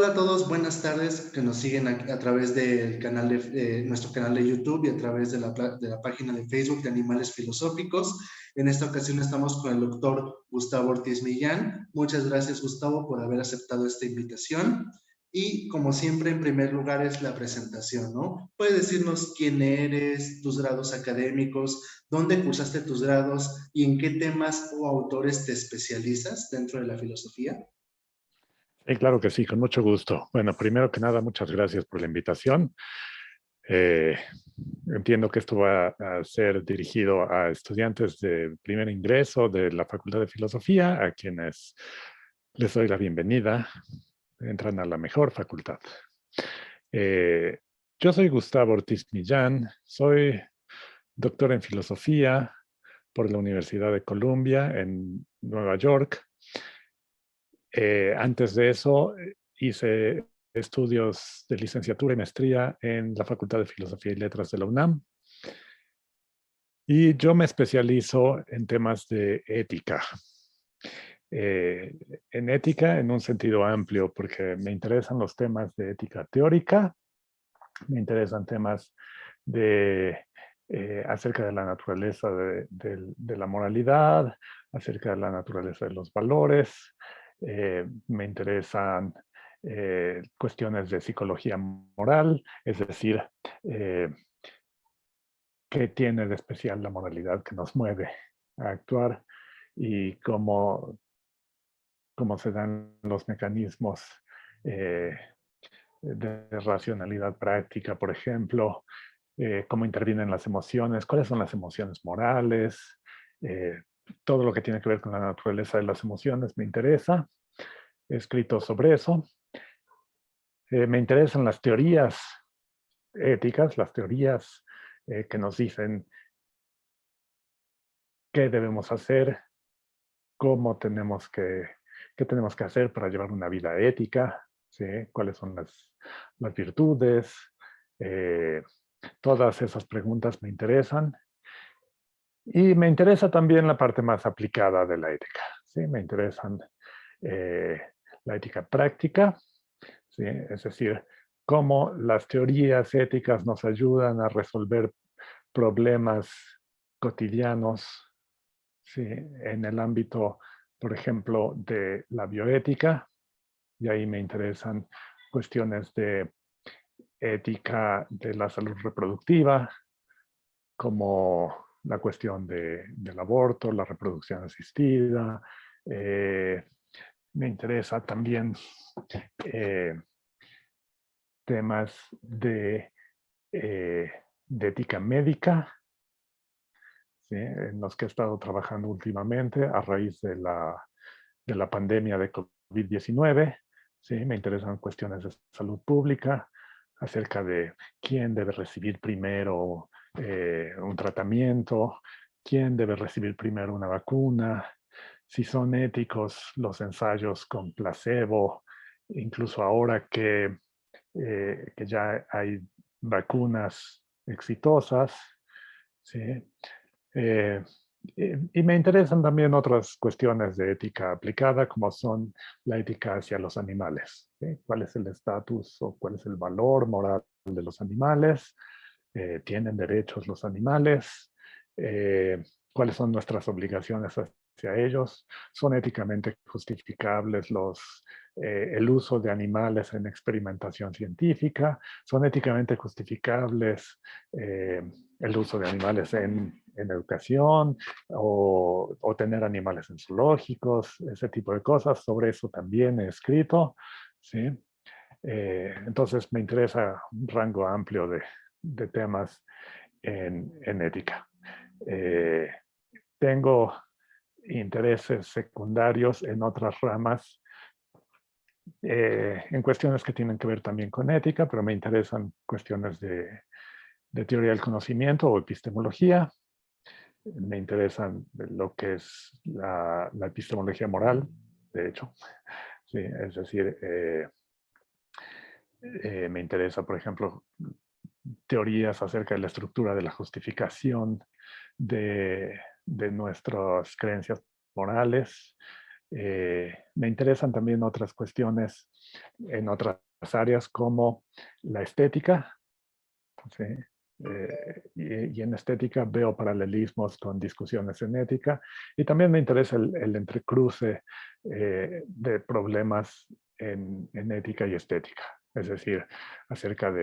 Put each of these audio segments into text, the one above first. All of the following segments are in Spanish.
Hola a todos, buenas tardes que nos siguen a través del canal de nuestro canal de YouTube y a través de la página de Facebook de Animales Filosóficos. En esta ocasión estamos con el doctor Gustavo Ortiz Millán. Muchas gracias, Gustavo, por haber aceptado esta invitación. Y como siempre, en primer lugar es la presentación, ¿no? Puedes decirnos quién eres, tus grados académicos, dónde cursaste tus grados y en qué temas o autores te especializas dentro de la filosofía. Claro que sí, con mucho gusto. Bueno, primero que nada, muchas gracias por la invitación. Eh, Entiendo que esto va a ser dirigido a estudiantes de primer ingreso de la Facultad de Filosofía, a quienes les doy la bienvenida. Entran a la mejor facultad. Eh, yo soy Gustavo Ortiz Millán, soy doctor en filosofía por la Universidad de Columbia en Nueva York. Antes de eso, hice estudios de licenciatura y maestría en la Facultad de Filosofía y Letras de la UNAM. Y yo me especializo en temas de ética. Eh, en ética en un sentido amplio, porque me interesan los temas de ética teórica, me interesan temas de, acerca de la naturaleza de la moralidad, acerca de la naturaleza de los valores, me interesan cuestiones de psicología moral, es decir, eh, qué tiene de especial la moralidad que nos mueve a actuar y cómo se dan los mecanismos eh, de racionalidad práctica, por ejemplo, cómo intervienen las emociones, cuáles son las emociones morales, eh, todo lo que tiene que ver con la naturaleza de las emociones me interesa. He escrito sobre eso. Me interesan las teorías éticas, las teorías que nos dicen qué debemos hacer, cómo qué tenemos que hacer para llevar una vida ética, ¿sí? Cuáles son las virtudes. Eh, Todas esas preguntas me interesan. Y me interesa también la parte más aplicada de la ética, ¿sí? Me interesan eh, la ética práctica, ¿sí? Es decir, cómo las teorías éticas nos ayudan a resolver problemas cotidianos, ¿sí? En el ámbito, por ejemplo, de la bioética, y ahí me interesan cuestiones de ética de la salud reproductiva, como la cuestión del aborto, la reproducción asistida. Eh, Me interesa también eh, temas eh, de ética médica, ¿sí? En los que he estado trabajando últimamente a raíz de la pandemia de COVID-19. ¿Sí? Me interesan cuestiones de salud pública, acerca de quién debe recibir primero un tratamiento, quién debe recibir primero una vacuna, si son éticos los ensayos con placebo, incluso ahora que ya hay vacunas exitosas, ¿sí? Eh, y me interesan también otras cuestiones de ética aplicada, como son la ética hacia los animales, ¿sí? ¿Cuál es el estatus o cuál es el valor moral de los animales? ¿Tienen derechos los animales? ¿Cuáles son nuestras obligaciones hacia ellos? ¿Son éticamente justificables el uso de animales en experimentación científica? ¿Son éticamente justificables eh, el uso de animales en educación o tener animales en zoológicos, ese tipo de cosas? Sobre eso también he escrito, ¿sí? Entonces me interesa un rango amplio de temas en ética. Eh, Tengo intereses secundarios en otras ramas, en cuestiones que tienen que ver también con ética, pero me interesan cuestiones de teoría del conocimiento o epistemología. Me interesan lo que es la epistemología moral, de hecho. Sí, es decir, me interesa, por ejemplo, teorías acerca de la estructura de la justificación de nuestras creencias morales. Me interesan también otras cuestiones en otras áreas como la estética, ¿sí? Y en estética veo paralelismos con discusiones en ética, y también me interesa el entrecruce de problemas en ética y estética, es decir, acerca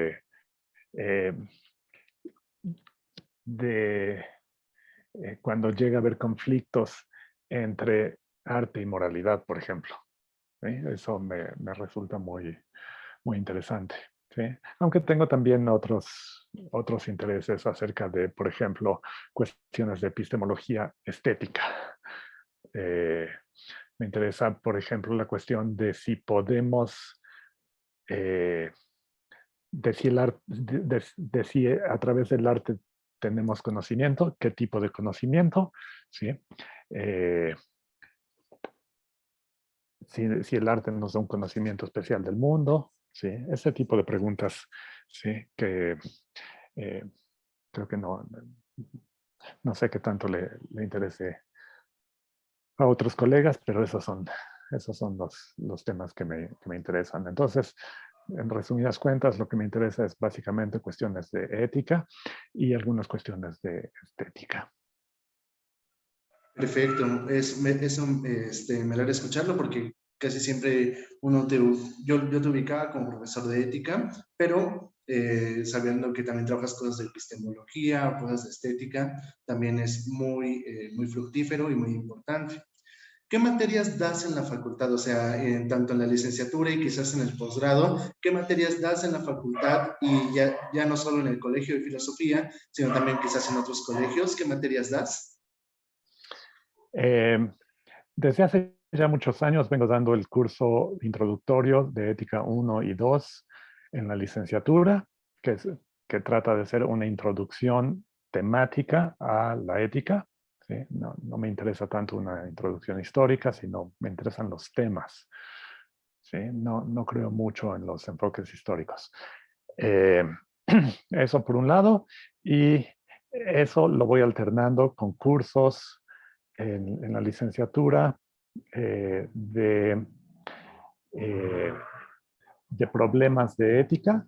eh, de cuando llega a haber conflictos entre arte y moralidad, por ejemplo. ¿Sí? Eso me resulta muy interesante. ¿Sí? Aunque tengo también otros intereses acerca de, por ejemplo, cuestiones de epistemología estética. Eh, Me interesa, por ejemplo, la cuestión de si podemos, eh, de si, de si a través del arte tenemos conocimiento, qué tipo de conocimiento, ¿sí? Eh, si el arte nos da un conocimiento especial del mundo, ¿sí? Ese tipo de preguntas, ¿sí? Que eh, creo que no sé qué tanto le interese a otros colegas, pero esos son los temas que me interesan. Entonces, en resumidas cuentas, lo que me interesa es básicamente cuestiones de ética y algunas cuestiones de estética. Perfecto, eso me alegra escucharlo porque casi siempre yo te ubicaba como profesor de ética, pero sabiendo que también trabajas cosas de epistemología, cosas de estética, también es muy fructífero y muy importante. ¿Qué materias das en la facultad? O sea, tanto en la licenciatura y quizás en el posgrado, ¿qué materias das en la facultad? Y ya no solo en el colegio de filosofía, sino también quizás en otros colegios, ¿qué materias das? Eh, Desde hace ya muchos años vengo dando el curso introductorio de Ética 1 y 2 en la licenciatura, que trata de ser una introducción temática a la ética. ¿Sí? No me interesa tanto una introducción histórica, sino me interesan los temas. ¿Sí? No creo mucho en los enfoques históricos. Eh, Eso por un lado, y eso lo voy alternando con cursos en la licenciatura eh, de, eh, de problemas de ética,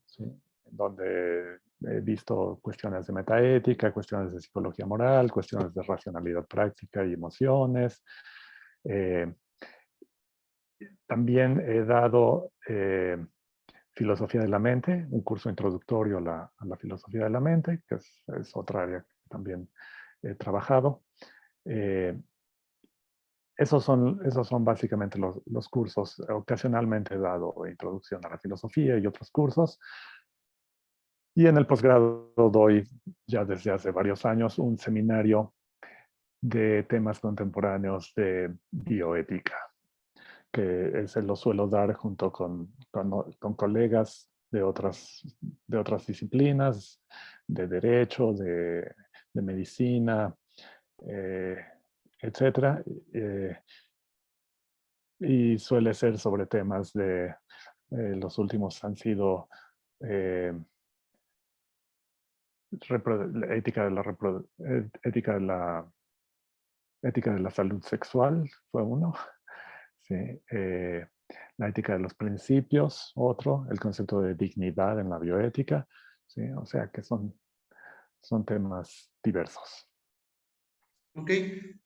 ¿sí? Donde he visto cuestiones de metaética, cuestiones de psicología moral, cuestiones de racionalidad práctica y emociones. Eh, También he dado filosofía de la mente, un curso introductorio a la filosofía de la mente, que es otra área que también he trabajado. Eh, esos son básicamente los cursos. Ocasionalmente he dado introducción a la filosofía y otros cursos. Y en el posgrado doy ya desde hace varios años un seminario de temas contemporáneos de bioética, que ese lo suelo dar junto con colegas de otras disciplinas, de derecho, de medicina, eh, etcétera. Y suele ser sobre temas los últimos han sido eh, ética ética de la salud sexual, fue uno. Sí, la ética de los principios, otro, el concepto de dignidad en la bioética, ¿sí? O sea que son temas diversos. Ok,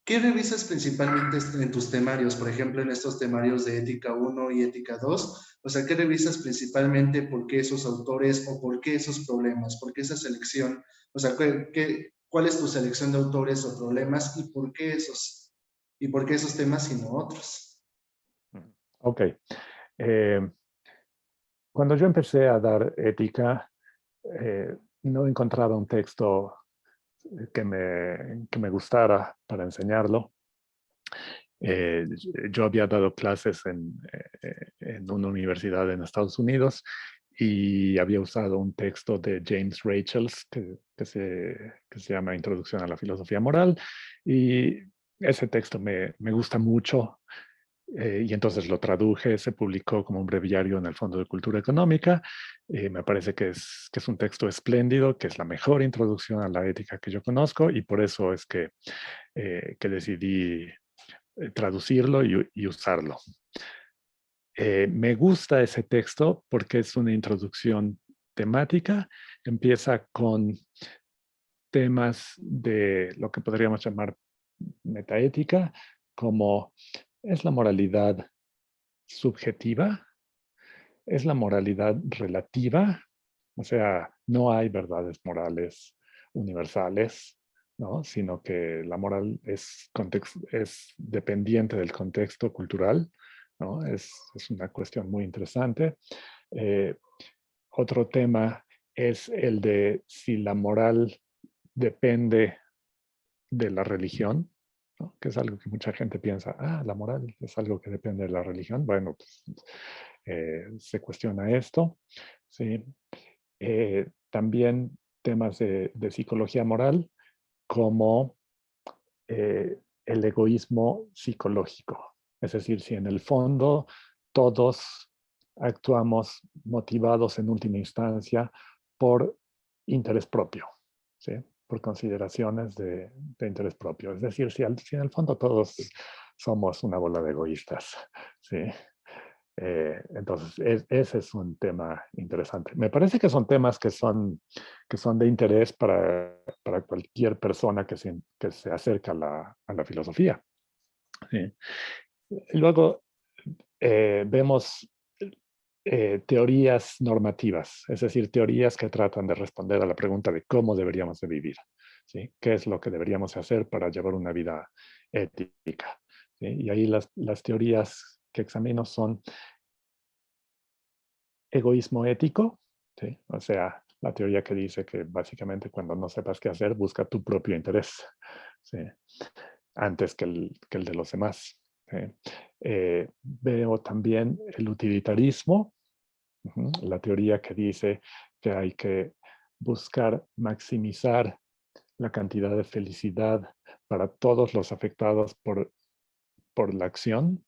¿qué revisas principalmente en tus temarios? Por ejemplo, en estos temarios de Ética 1 y Ética 2. O sea, ¿qué revisas principalmente? ¿Por qué esos autores o por qué esos problemas? ¿Por qué esa selección? O sea, ¿cuál es tu selección de autores o problemas y por qué esos temas y no otros? Ok. Eh, Cuando yo empecé a dar ética, no encontraba un texto que me gustara para enseñarlo. Eh, yo había dado clases en una universidad en Estados Unidos y había usado un texto de James Rachels que se llama Introducción a la Filosofía Moral, y ese texto me gusta mucho. Y entonces lo traduje, se publicó como un breviario en el Fondo de Cultura Económica. Me parece que es un texto espléndido, que es la mejor introducción a la ética que yo conozco, y por eso es que decidí traducirlo y usarlo. Me gusta ese texto porque es una introducción temática. Empieza con temas de lo que podríamos llamar metaética, como ¿es la moralidad subjetiva? ¿Es la moralidad relativa? O sea, no hay verdades morales universales, ¿no? Sino que la moral es dependiente del contexto cultural, ¿no? Es una cuestión muy interesante. Eh, Otro tema es el de si la moral depende de la religión, ¿no? Que es algo que mucha gente piensa, la moral es algo que depende de la religión. Bueno, pues, se cuestiona esto, ¿sí? También temas de psicología moral, como el egoísmo psicológico. Es decir, si en el fondo todos actuamos motivados en última instancia por interés propio, ¿sí? Por consideraciones de interés propio. Es decir, si en el fondo todos somos una bola de egoístas, ¿sí? Entonces, ese es un tema interesante. Me parece que son temas que son de interés para cualquier persona que se acerca a la filosofía. ¿Sí? Luego, vemos teorías normativas, es decir, teorías que tratan de responder a la pregunta de cómo deberíamos de vivir, ¿sí? ¿Qué es lo que deberíamos hacer para llevar una vida ética? ¿Sí? Y ahí las teorías que examino son egoísmo ético, ¿sí? O sea, la teoría que dice que básicamente cuando no sepas qué hacer, busca tu propio interés, ¿sí? Antes que el de los demás. ¿Sí? Veo también el utilitarismo, la teoría que dice que hay que buscar maximizar la cantidad de felicidad para todos los afectados por la acción,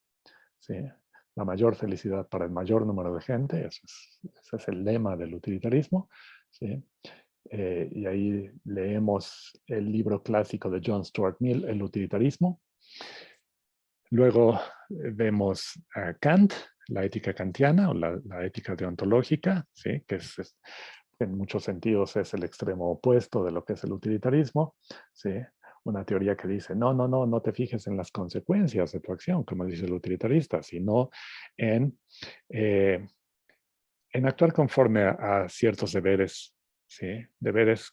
¿sí? La mayor felicidad para el mayor número de gente, ese es el lema del utilitarismo, ¿sí? Y ahí leemos el libro clásico de John Stuart Mill, El utilitarismo. Luego vemos a Kant, la ética kantiana o la ética deontológica, ¿sí? Que en muchos sentidos es el extremo opuesto de lo que es el utilitarismo, ¿sí? Una teoría que dice, no te fijes en las consecuencias de tu acción, como dice el utilitarista, sino en, eh, en actuar conforme a ciertos deberes, ¿sí? Deberes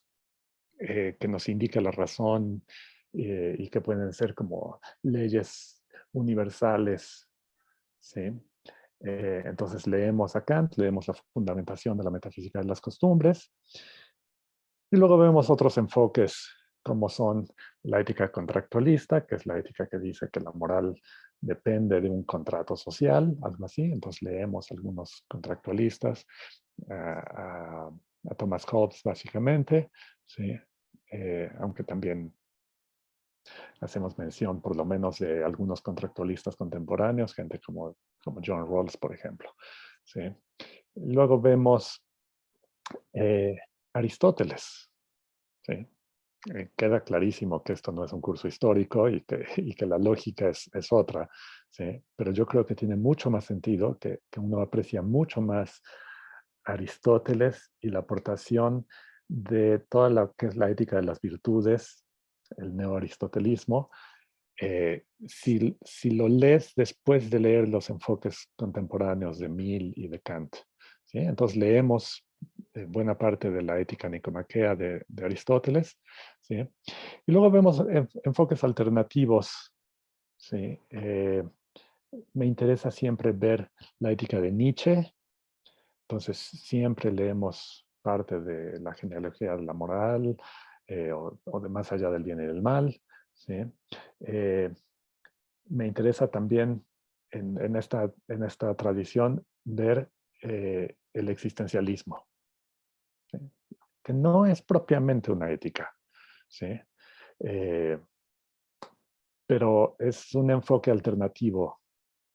que nos indica la razón y que pueden ser como leyes universales, ¿sí? Entonces leemos a Kant, leemos la fundamentación de la metafísica de las costumbres, y luego vemos otros enfoques como son la ética contractualista, que es la ética que dice que la moral depende de un contrato social, algo así. Entonces leemos algunos contractualistas, a Thomas Hobbes básicamente, ¿sí? Aunque también hacemos mención por lo menos de algunos contractualistas contemporáneos, gente como John Rawls, por ejemplo, ¿sí? Luego vemos eh, Aristóteles, ¿sí? Queda clarísimo que esto no es un curso histórico y que la lógica es otra, ¿sí? Pero yo creo que tiene mucho más sentido, que uno aprecia mucho más Aristóteles y la aportación de toda lo que es la ética de las virtudes, el neoaristotelismo, si lo lees después de leer los enfoques contemporáneos de Mill y de Kant, ¿sí? Entonces leemos buena parte de la ética nicomaquea de Aristóteles, ¿sí? Y luego vemos enfoques alternativos, ¿sí? Me interesa siempre ver la ética de Nietzsche, entonces siempre leemos parte de la genealogía de la moral o de más allá del bien y del mal, ¿sí? Me interesa también en esta tradición ver el existencialismo, ¿sí? Que no es propiamente una ética, ¿sí? Eh, pero es un enfoque alternativo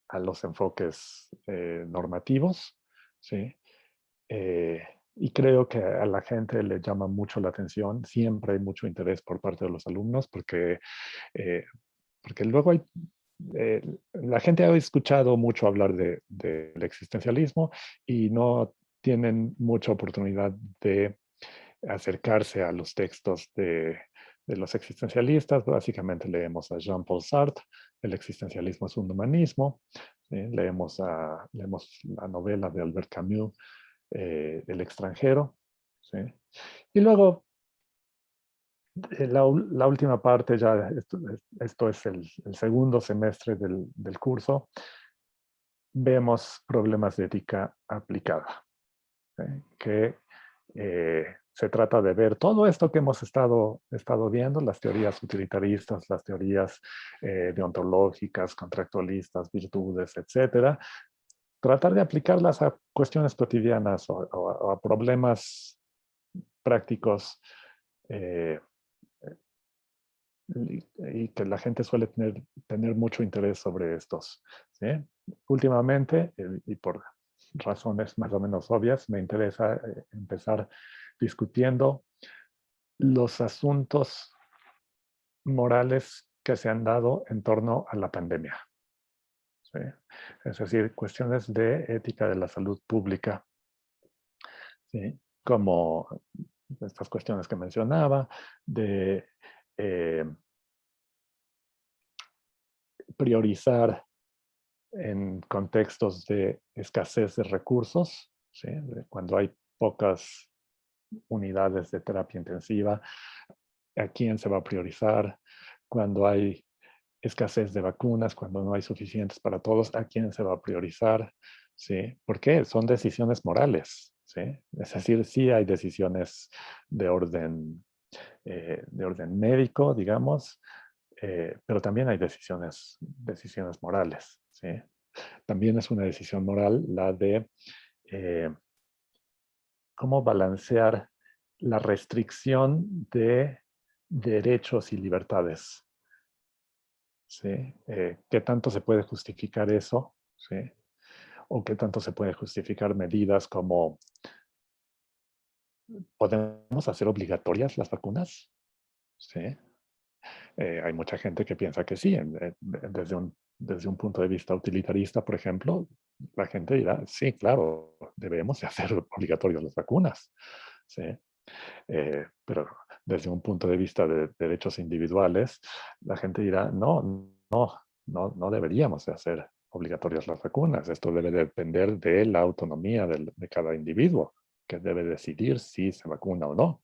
a los enfoques normativos, ¿sí? Eh, y creo que a la gente le llama mucho la atención, siempre hay mucho interés por parte de los alumnos, porque luego hay la gente ha escuchado mucho hablar del existencialismo y no tienen mucha oportunidad de acercarse a los textos de los existencialistas. Básicamente leemos a Jean-Paul Sartre, El existencialismo es un humanismo. ¿Sí? Leemos la novela de Albert Camus, El extranjero. ¿Sí? Y luego, la última parte, ya esto es el segundo semestre del curso, vemos problemas de ética aplicada, ¿sí? Que se trata de ver todo esto que hemos estado viendo, las teorías utilitaristas, las teorías deontológicas, contractualistas, virtudes, etcétera, tratar de aplicarlas a cuestiones cotidianas o a problemas prácticos, eh, y que la gente suele tener mucho interés sobre estos. ¿Sí? Últimamente, y por razones más o menos obvias, me interesa empezar discutiendo los asuntos morales que se han dado en torno a la pandemia. ¿Sí? Es decir, cuestiones de ética de la salud pública, ¿sí? Como estas cuestiones que mencionaba, de priorizar en contextos de escasez de recursos, ¿sí? Cuando hay pocas unidades de terapia intensiva, a quién se va a priorizar, cuando hay escasez de vacunas, cuando no hay suficientes para todos, a quién se va a priorizar, ¿sí? ¿Por qué? Son decisiones morales, ¿sí? Es decir, sí hay decisiones de orden médico, digamos, pero también hay decisiones morales, ¿sí? También es una decisión moral la de eh, cómo balancear la restricción de derechos y libertades. ¿Sí? ¿Qué tanto se puede justificar eso? ¿Sí? ¿O qué tanto se puede justificar medidas como podemos hacer obligatorias las vacunas? ¿Sí? Hay mucha gente que piensa que sí, desde un punto de vista utilitarista, por ejemplo, la gente dirá, sí, claro, debemos de hacer obligatorias las vacunas, ¿sí? Pero desde un punto de vista de derechos individuales, la gente dirá, no, no, no, no deberíamos de hacer obligatorias las vacunas. Esto debe depender de la autonomía de cada individuo, que debe decidir si se vacuna o no.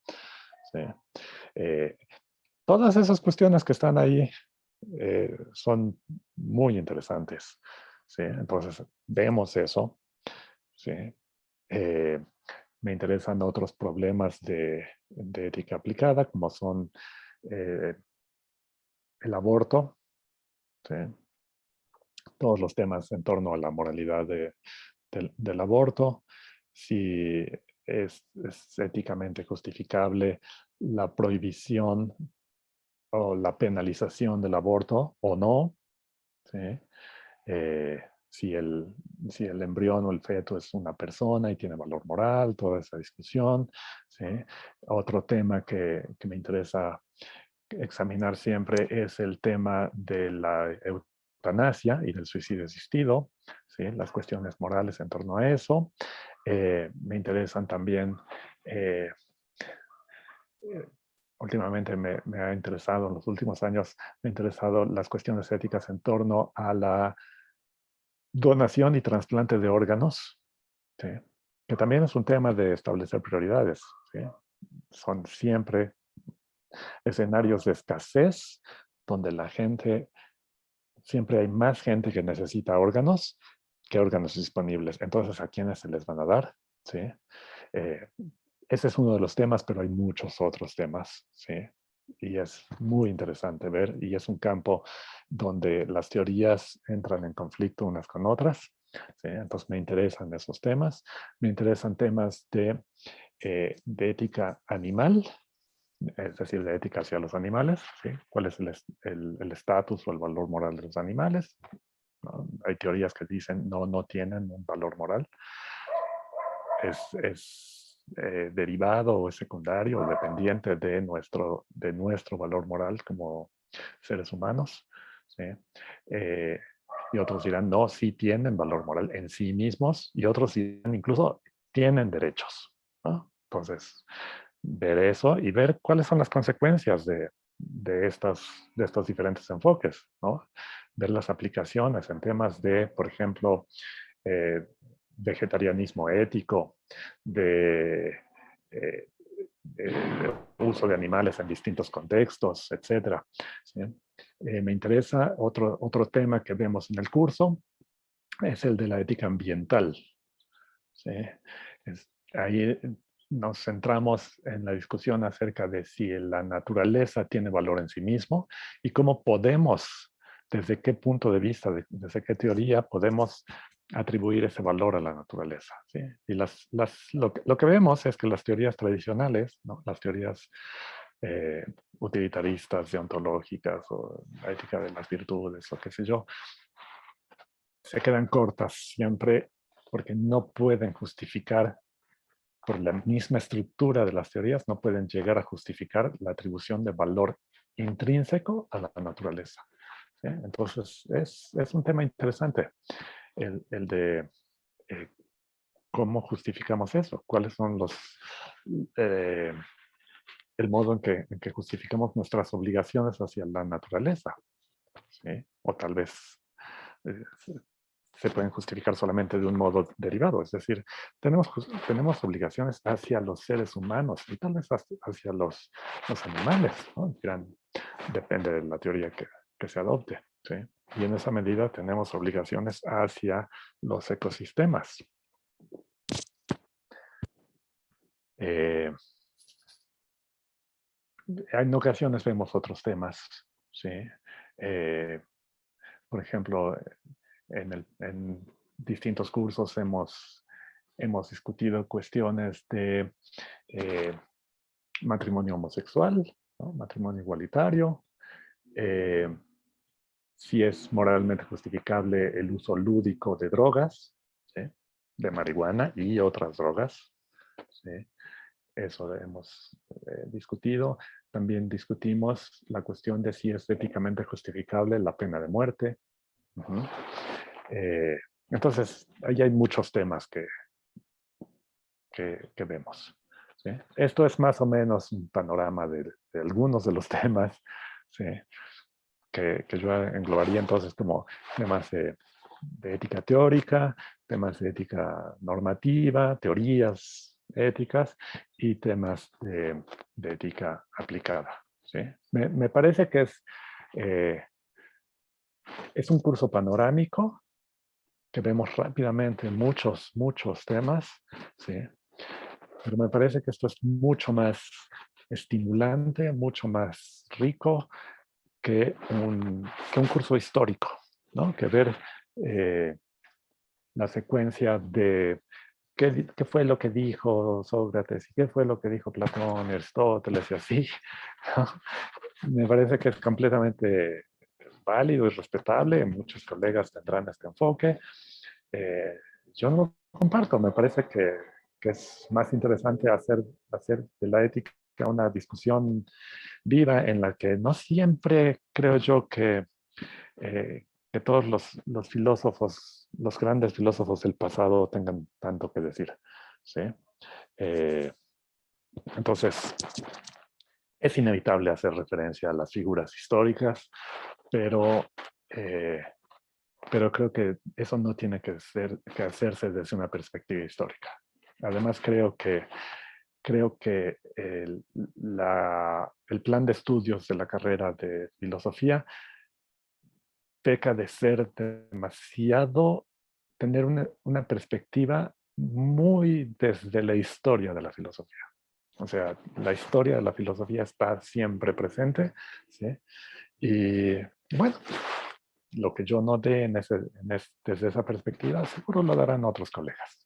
¿Sí? Eh, Todas esas cuestiones que están ahí son muy interesantes. ¿Sí? Entonces, vemos eso. ¿Sí? Eh, Me interesan otros problemas de ética aplicada, como son eh, el aborto, ¿sí? Todos los temas en torno a la moralidad del aborto, si es éticamente justificable la prohibición o la penalización del aborto o no, ¿sí? Eh, si el, si el embrión o el feto es una persona y tiene valor moral, toda esa discusión. ¿Sí? Otro tema que me interesa examinar siempre es el tema de la eutanasia y del suicidio asistido, ¿sí? Las cuestiones morales en torno a eso. Me interesan también eh, últimamente me ha interesado, en los últimos años, me ha interesado las cuestiones éticas en torno a la donación y trasplante de órganos, ¿sí? Que también es un tema de establecer prioridades. ¿Sí? Son siempre escenarios de escasez donde la gente, siempre hay más gente que necesita órganos que órganos disponibles. Entonces, ¿a quiénes se les van a dar? ¿Sí? Eh, Ese es uno de los temas, pero hay muchos otros temas. ¿Sí? Y es muy interesante ver, y es un campo donde las teorías entran en conflicto unas con otras. ¿Sí? Entonces me interesan esos temas. Me interesan temas de ética animal, es decir, de ética hacia los animales. ¿Sí? ¿Cuál es el estatus o el valor moral de los animales? ¿No? Hay teorías que dicen no tienen un valor moral. Es derivado o es secundario o dependiente de nuestro valor moral como seres humanos. ¿sí? Y otros dirán, no, sí tienen valor moral en sí mismos, y otros dirán, incluso tienen derechos, ¿no? Entonces, ver eso y ver cuáles son las consecuencias de estos diferentes enfoques, ¿no? Ver las aplicaciones en temas de, por ejemplo, vegetarianismo ético, de uso de animales en distintos contextos, etc. ¿Sí? Me interesa otro tema que vemos en el curso, es el de la ética ambiental. ¿Sí? Ahí nos centramos en la discusión acerca de si la naturaleza tiene valor en sí mismo y cómo podemos, desde qué punto de vista, desde qué teoría podemos atribuir ese valor a la naturaleza. ¿Sí? Y lo que vemos es que las teorías tradicionales, ¿no? Las teorías utilitaristas, deontológicas o la ética de las virtudes o qué sé yo, se quedan cortas siempre porque no pueden justificar, por la misma estructura de las teorías, no pueden llegar a justificar la atribución de valor intrínseco a la naturaleza. ¿Sí? Entonces, es un tema interesante el de cómo justificamos eso, cuáles son el modo en que justificamos nuestras obligaciones hacia la naturaleza. ¿Sí? O tal vez eh, se pueden justificar solamente de un modo derivado. Es decir, tenemos obligaciones hacia los seres humanos y tal vez hacia los animales, ¿no? Depende de la teoría que se adopte. ¿Sí? Y en esa medida tenemos obligaciones hacia los ecosistemas. En ocasiones vemos otros temas. ¿Sí? Por ejemplo, en distintos cursos hemos discutido cuestiones de matrimonio homosexual, ¿no? Matrimonio igualitario, si es moralmente justificable el uso lúdico de drogas, ¿sí? De marihuana y otras drogas. ¿Sí? Eso hemos discutido. También discutimos la cuestión de si es éticamente justificable la pena de muerte. Entonces, ahí hay muchos temas que vemos. ¿Sí? Esto es más o menos un panorama de algunos de los temas, ¿sí? que yo englobaría entonces como temas de ética teórica, temas de ética normativa, teorías éticas y temas de ética aplicada. ¿Sí? Me parece que es un curso panorámico que vemos rápidamente muchos temas, ¿sí? Pero me parece que esto es mucho más estimulante, mucho más rico que un curso histórico, ¿no? Que ver la secuencia de qué fue lo que dijo Sócrates y qué fue lo que dijo Platón, Aristóteles y así, ¿no? Me parece que es completamente válido y respetable. Muchos colegas tendrán este enfoque. Yo no lo comparto. Me parece que es más interesante hacer de la ética una discusión viva en la que no siempre creo yo que todos los filósofos, los grandes filósofos del pasado tengan tanto que decir. ¿Sí? Entonces, es inevitable hacer referencia a las figuras históricas, pero creo que eso no tiene que hacerse desde una perspectiva histórica. Además, creo que el plan de estudios de la carrera de filosofía peca de ser demasiado, tener una perspectiva muy desde la historia de la filosofía. O sea, la historia de la filosofía está siempre presente, ¿sí? Y bueno, lo que yo no dé desde esa perspectiva, seguro lo darán otros colegas.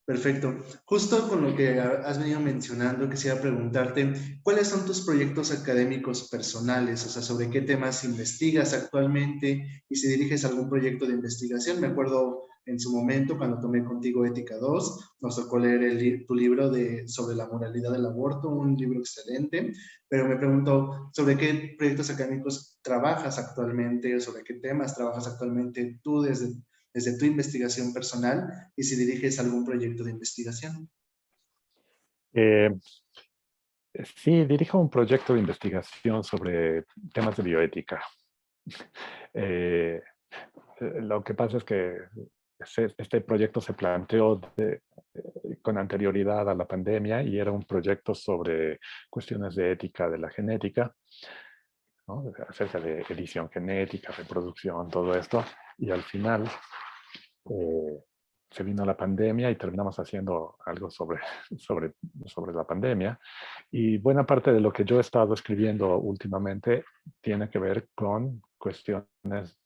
Perfecto. Justo con lo que has venido mencionando, quisiera preguntarte, ¿cuáles son tus proyectos académicos personales? O sea, ¿sobre qué temas investigas actualmente? Y si diriges algún proyecto de investigación. Me acuerdo en su momento, cuando tomé contigo Ética 2, nos tocó leer tu libro sobre la moralidad del aborto, un libro excelente, pero me pregunto sobre qué proyectos académicos trabajas actualmente, sobre qué temas trabajas actualmente tú desde tu investigación personal y si diriges algún proyecto de investigación. Eh, sí, dirijo un proyecto de investigación sobre temas de bioética. Eh, lo que pasa es que este proyecto se planteó con anterioridad a la pandemia y era un proyecto sobre cuestiones de ética de la genética, ¿no? Acerca de edición genética, reproducción, todo esto. Y al final se vino la pandemia y terminamos haciendo algo sobre la pandemia. Y buena parte de lo que yo he estado escribiendo últimamente tiene que ver con cuestiones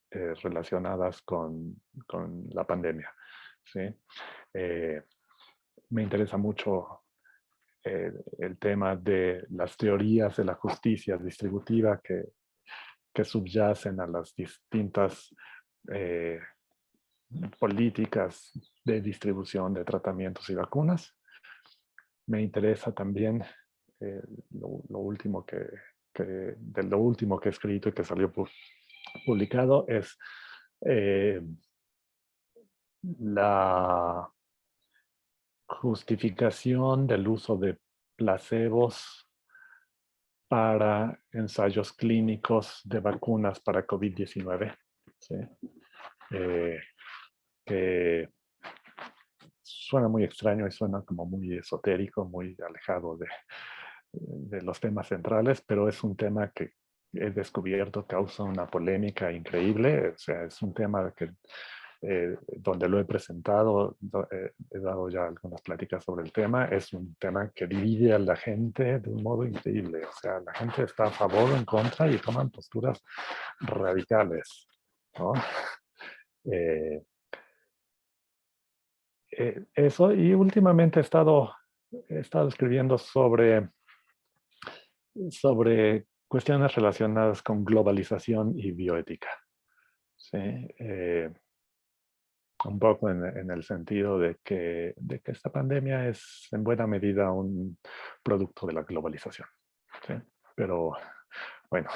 relacionadas con la pandemia. ¿Sí? Me interesa mucho el tema de las teorías de la justicia distributiva que subyacen a las distintas políticas de distribución de tratamientos y vacunas. Me interesa también lo último de lo último que he escrito y que salió publicado es la justificación del uso de placebos para ensayos clínicos de vacunas para COVID-19. ¿Sí? Que suena muy extraño y suena como muy esotérico, muy alejado de los temas centrales, pero es un tema que he descubierto causa una polémica increíble. O sea, es un tema que donde lo he presentado, he dado ya algunas pláticas sobre el tema, es un tema que divide a la gente de un modo increíble. O sea, la gente está a favor o en contra y toman posturas radicales, ¿no? Eso, y últimamente he estado escribiendo sobre cuestiones relacionadas con globalización y bioética. ¿Sí? Un poco en el sentido de que esta pandemia es en buena medida un producto de la globalización. ¿Sí? Pero bueno,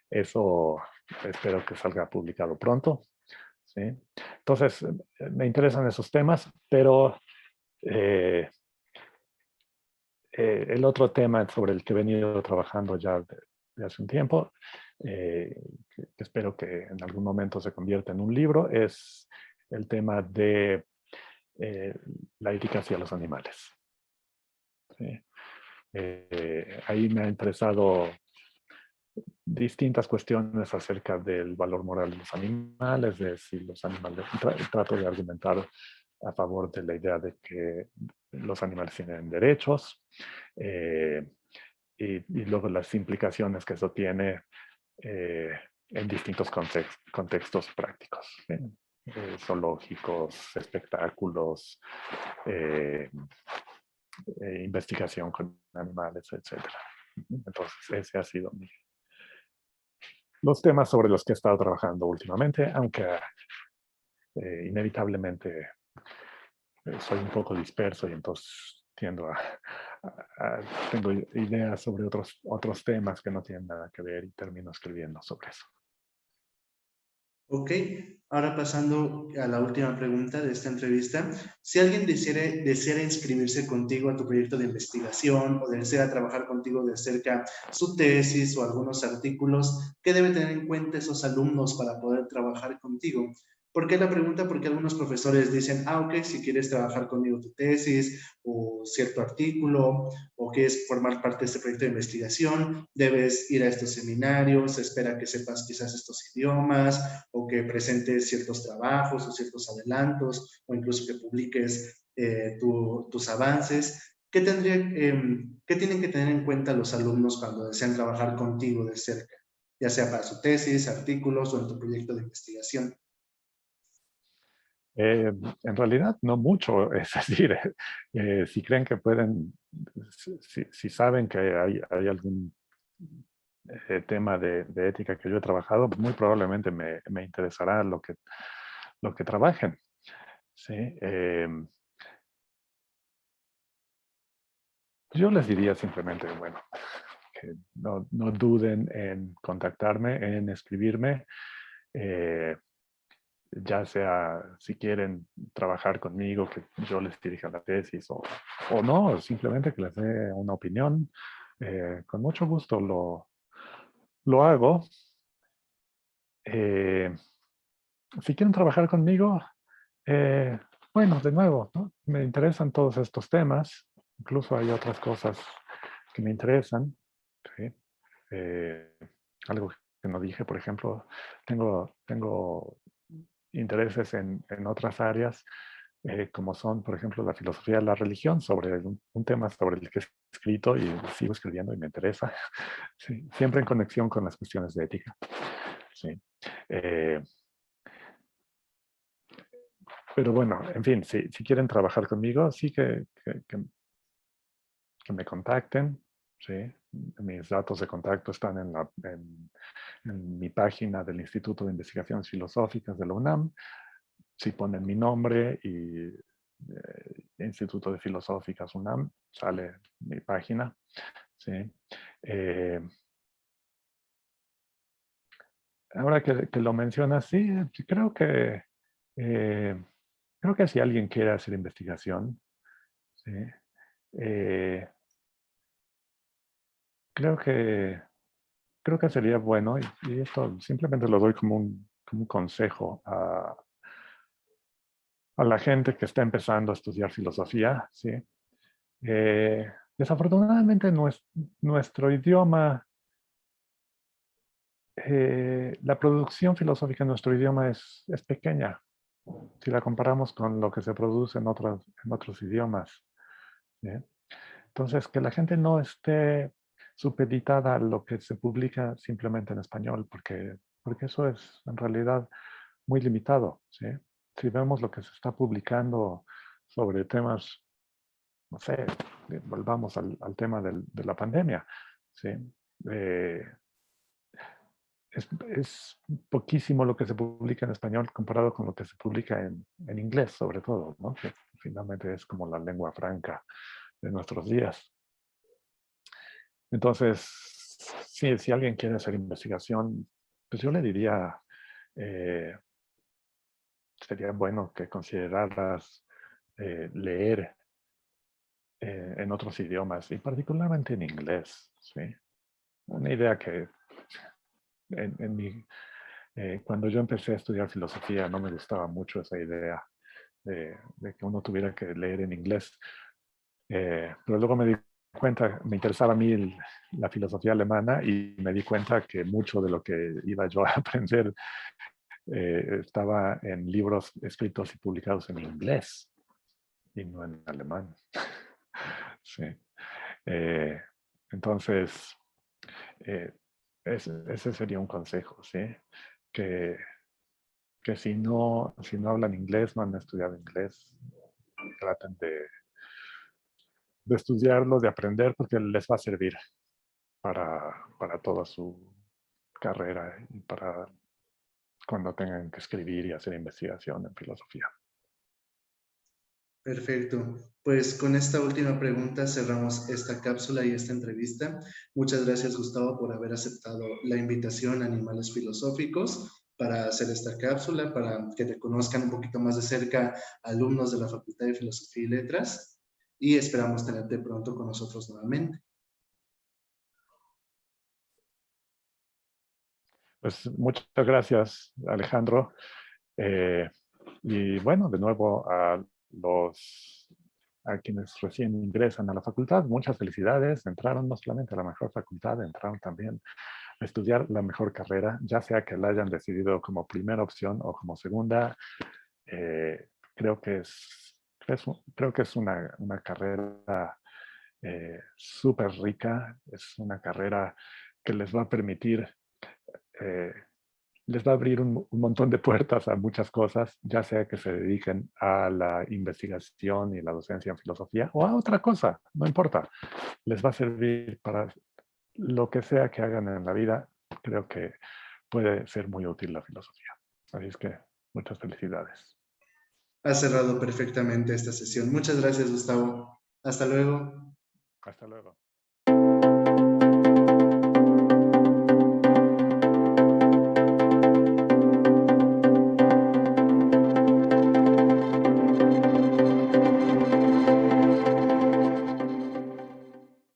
eso espero que salga publicado pronto. ¿Sí? Entonces, me interesan esos temas, pero el otro tema sobre el que he venido trabajando ya de hace un tiempo, que espero que en algún momento se convierta en un libro, es el tema de la ética hacia los animales. ¿Sí? Ahí me ha interesado distintas cuestiones acerca del valor moral de los animales, de si los animales, trato de argumentar a favor de la idea de que los animales tienen derechos y luego las implicaciones que eso tiene en distintos contextos prácticos, zoológicos, espectáculos, investigación con animales, etc. Entonces, ese ha sido los temas sobre los que he estado trabajando últimamente, aunque inevitablemente soy un poco disperso y entonces tiendo tengo ideas sobre otros temas que no tienen nada que ver y termino escribiendo sobre eso. Ok, ahora pasando a la última pregunta de esta entrevista. Si alguien deseara inscribirse contigo a tu proyecto de investigación o desea trabajar contigo de cerca su tesis o algunos artículos, ¿qué debe tener en cuenta esos alumnos para poder trabajar contigo? ¿Por qué la pregunta? Porque algunos profesores dicen, ok, si quieres trabajar conmigo tu tesis o cierto artículo o quieres formar parte de este proyecto de investigación, debes ir a estos seminarios, se espera que sepas quizás estos idiomas o que presentes ciertos trabajos o ciertos adelantos o incluso que publiques tus avances. ¿Qué tienen que tener en cuenta los alumnos cuando desean trabajar contigo de cerca, ya sea para su tesis, artículos o en tu proyecto de investigación? En realidad, no mucho. Es decir, si creen que pueden, si saben que hay algún tema de ética que yo he trabajado, muy probablemente me interesará lo que trabajen. ¿sí? Yo les diría simplemente, bueno, que no duden en contactarme, en escribirme, eh, ya sea si quieren trabajar conmigo, que yo les dirija la tesis o no, simplemente que les dé una opinión. Con mucho gusto lo hago. Eh, si quieren trabajar conmigo, eh, bueno, de nuevo, ¿no? Me interesan todos estos temas. Incluso hay otras cosas que me interesan. ¿Sí? Eh, algo que no dije, por ejemplo, tengo intereses en otras áreas, como son, por ejemplo, la filosofía de la religión, sobre un tema sobre el que he escrito y sigo escribiendo y me interesa. Sí, siempre en conexión con las cuestiones de ética. Sí. Eh, pero bueno, en fin, si quieren trabajar conmigo, sí que me contacten. ¿Sí? Mis datos de contacto están en mi página del Instituto de Investigaciones Filosóficas de la UNAM. Si ponen mi nombre y Instituto de Filosóficas UNAM, sale mi página. ¿Sí? Eh, ahora que lo mencionas, sí, eh, creo que si alguien quiere hacer investigación, ¿sí? Eh, creo que creo que sería bueno, y esto simplemente lo doy como un consejo a la gente que está empezando a estudiar filosofía, ¿sí? Desafortunadamente nuestro idioma, la producción filosófica en nuestro idioma es pequeña, si la comparamos con lo que se produce en otros idiomas, ¿sí? Entonces, que la gente no esté supeditada a lo que se publica simplemente en español, porque eso es en realidad muy limitado, ¿sí? Si vemos lo que se está publicando sobre temas, no sé, volvamos al tema de la pandemia, ¿sí? Eh, es poquísimo lo que se publica en español comparado con lo que se publica en inglés, sobre todo, ¿no? Que finalmente es como la lengua franca de nuestros días. Entonces, sí, si alguien quiere hacer investigación, pues yo le diría, eh, sería bueno que consideraras leer en otros idiomas y particularmente en inglés. ¿Sí? Una idea que cuando yo empecé a estudiar filosofía no me gustaba mucho esa idea de que uno tuviera que leer en inglés. Pero luego me di cuenta, me interesaba a mí la filosofía alemana y me di cuenta que mucho de lo que iba yo a aprender estaba en libros escritos y publicados en inglés y no en alemán. Sí. Eh, entonces, eh, ese sería un consejo, ¿sí? Que, que si no hablan inglés, no han estudiado inglés, traten de estudiarlo, de aprender, porque les va a servir para toda su carrera y para cuando tengan que escribir y hacer investigación en filosofía. Perfecto. Pues con esta última pregunta cerramos esta cápsula y esta entrevista. Muchas gracias, Gustavo, por haber aceptado la invitación a Animales Filosóficos para hacer esta cápsula, para que te conozcan un poquito más de cerca alumnos de la Facultad de Filosofía y Letras. Y esperamos tenerte pronto con nosotros nuevamente. Pues muchas gracias, Alejandro. Eh, y bueno, de nuevo a quienes recién ingresan a la facultad, muchas felicidades. Entraron no solamente a la mejor facultad, entraron también a estudiar la mejor carrera, ya sea que la hayan decidido como primera opción o como segunda. Creo que creo que es una carrera súper rica, es una carrera que les va a permitir eh, les va a abrir un montón de puertas a muchas cosas, ya sea que se dediquen a la investigación y la docencia en filosofía o a otra cosa, no importa. Les va a servir para lo que sea que hagan en la vida. Creo que puede ser muy útil la filosofía. Así es que muchas felicidades. ha cerrado perfectamente esta sesión. Muchas gracias, Gustavo. Hasta luego. Hasta luego.